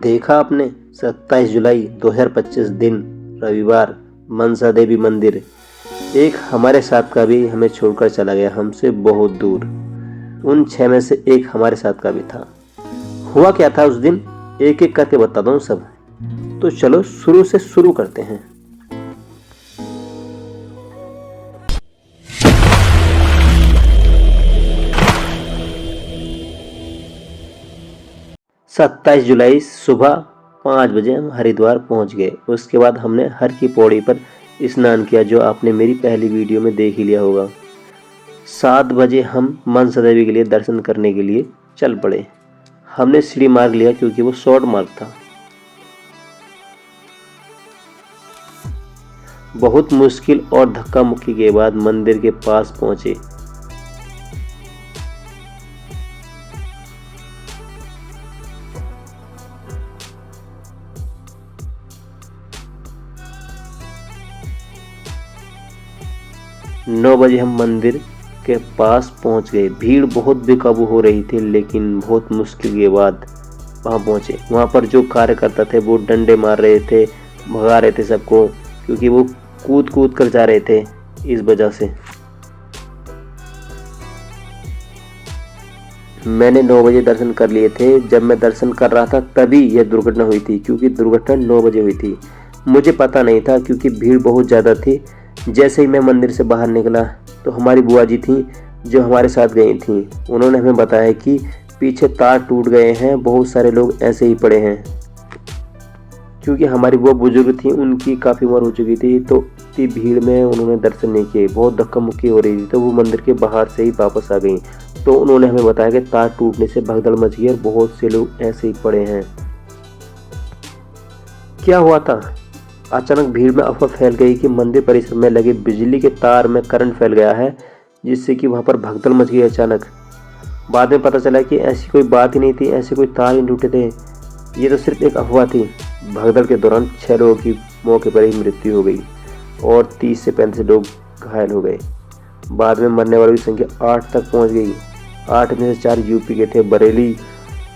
देखा आपने 27 जुलाई 2025 दिन रविवार मनसा देवी मंदिर। एक हमारे साथ का भी हमें छोड़कर चला गया, हमसे बहुत दूर। उन 6 में से एक हमारे साथ का भी था। हुआ क्या था उस दिन, एक एक करके बताता हूँ सब। तो चलो शुरू से शुरू करते हैं। सत्ताईस जुलाई सुबह 5 बजे हम हरिद्वार पहुंच गए। उसके बाद हमने हर की पौड़ी पर स्नान किया, जो आपने मेरी पहली वीडियो में देख ही लिया होगा। 7 बजे हम मनसा देवी के लिए दर्शन करने के लिए चल पड़े। हमने सीढ़ी मार्ग लिया क्योंकि वो शॉर्ट मार्ग था। बहुत मुश्किल और धक्का मुक्की के बाद मंदिर के पास पहुंचे। नौ बजे हम मंदिर के पास पहुंच गए। भीड़ बहुत बेकाबू हो रही थी, लेकिन बहुत मुश्किल के बाद वहां पहुंचे। वहां पर जो कार्यकर्ता थे वो डंडे मार रहे थे, भगा रहे थे सबको, क्योंकि वो कूद कूद कर जा रहे थे इस वजह से। मैंने 9 बजे दर्शन कर लिए थे। जब मैं दर्शन कर रहा था तभी यह दुर्घटना हुई थी, क्योंकि दुर्घटना 9 बजे हुई थी। मुझे पता नहीं था क्योंकि भीड़ बहुत ज़्यादा थी। जैसे ही मैं मंदिर से बाहर निकला तो हमारी बुआ जी थी जो हमारे साथ गई थी। उन्होंने हमें बताया कि पीछे तार टूट गए हैं, बहुत सारे लोग ऐसे ही पड़े हैं। क्योंकि हमारी बुआ बुजुर्ग थी, उनकी काफ़ी उम्र हो चुकी थी, तो इतनी भीड़ में उन्होंने दर्शन नहीं किए। बहुत धक्का मुक्की हो रही थी, तो वो मंदिर के बाहर से ही वापस आ गई। तो उन्होंने हमें बताया कि तार टूटने से भगदड़ मच गई और बहुत से लोग ऐसे ही पड़े हैं। क्या हुआ था, अचानक भीड़ में अफवाह फैल गई कि मंदिर परिसर में लगे बिजली के तार में करंट फैल गया है, जिससे कि वहां पर भगदड़ मच गई अचानक। बाद में पता चला कि ऐसी कोई बात ही नहीं थी, ऐसे कोई तार ही टूटे थे। ये तो सिर्फ एक अफवाह थी। भगदड़ के दौरान 6 लोगों की मौके पर ही मृत्यु हो गई और 30 से 35 लोग घायल हो गए। बाद में मरने वालों की संख्या 8 तक पहुँच गई। 8 में से 4 यूपी के थे, बरेली,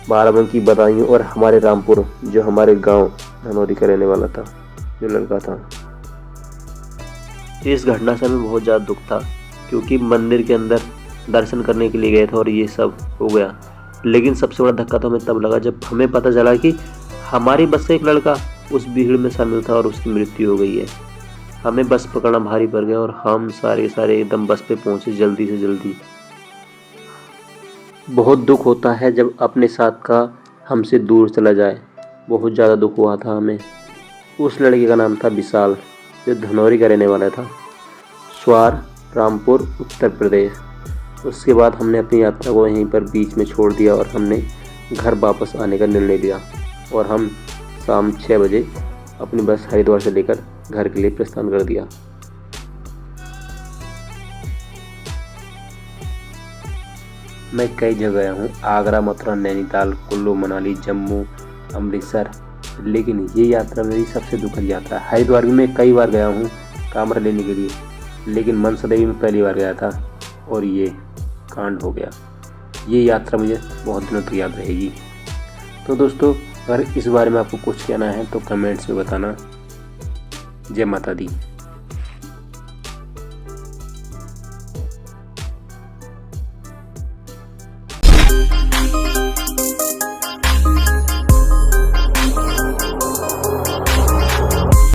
बाराबंकी, बदायूं और हमारे रामपुर, जो हमारे गाँव धनौरी का रहने वाला था, जो लड़का था। इस घटना से हमें बहुत ज़्यादा दुख था, क्योंकि मंदिर के अंदर दर्शन करने के लिए गए थे और ये सब हो गया। लेकिन सबसे बड़ा धक्का तो हमें तब लगा जब हमें पता चला कि हमारी बस से एक लड़का उस भीड़ में शामिल था और उसकी मृत्यु हो गई है। हमें बस पकड़ना भारी पड़ गया और हम सारे के सारे एकदम बस पे पहुंचे जल्दी से जल्दी। बहुत दुख होता है जब अपने साथ का हमसे दूर चला जाए। बहुत ज़्यादा दुख हुआ था हमें। उस लड़के का नाम था विशाल, जो धनौरी का रहने वाला था, स्वार, रामपुर, उत्तर प्रदेश। उसके बाद हमने अपनी यात्रा को यहीं पर बीच में छोड़ दिया और हमने घर वापस आने का निर्णय लिया और हम शाम 6 बजे अपनी बस हरिद्वार से लेकर घर के लिए प्रस्थान कर दिया। मैं कई जगह गया हूँ, आगरा, मथुरा, नैनीताल, कुल्लू, मनाली, जम्मू, अमृतसर, लेकिन ये यात्रा मेरी सबसे दुखद यात्रा है। हरिद्वार भी मैं कई बार गया हूँ कांवड़ लेने के लिए, लेकिन मनसा देवी में पहली बार गया था और ये कांड हो गया। ये यात्रा मुझे बहुत दिनों तक याद रहेगी। तो दोस्तों, अगर इस बारे में आपको कुछ कहना है तो कमेंट्स में बताना। जय माता दी।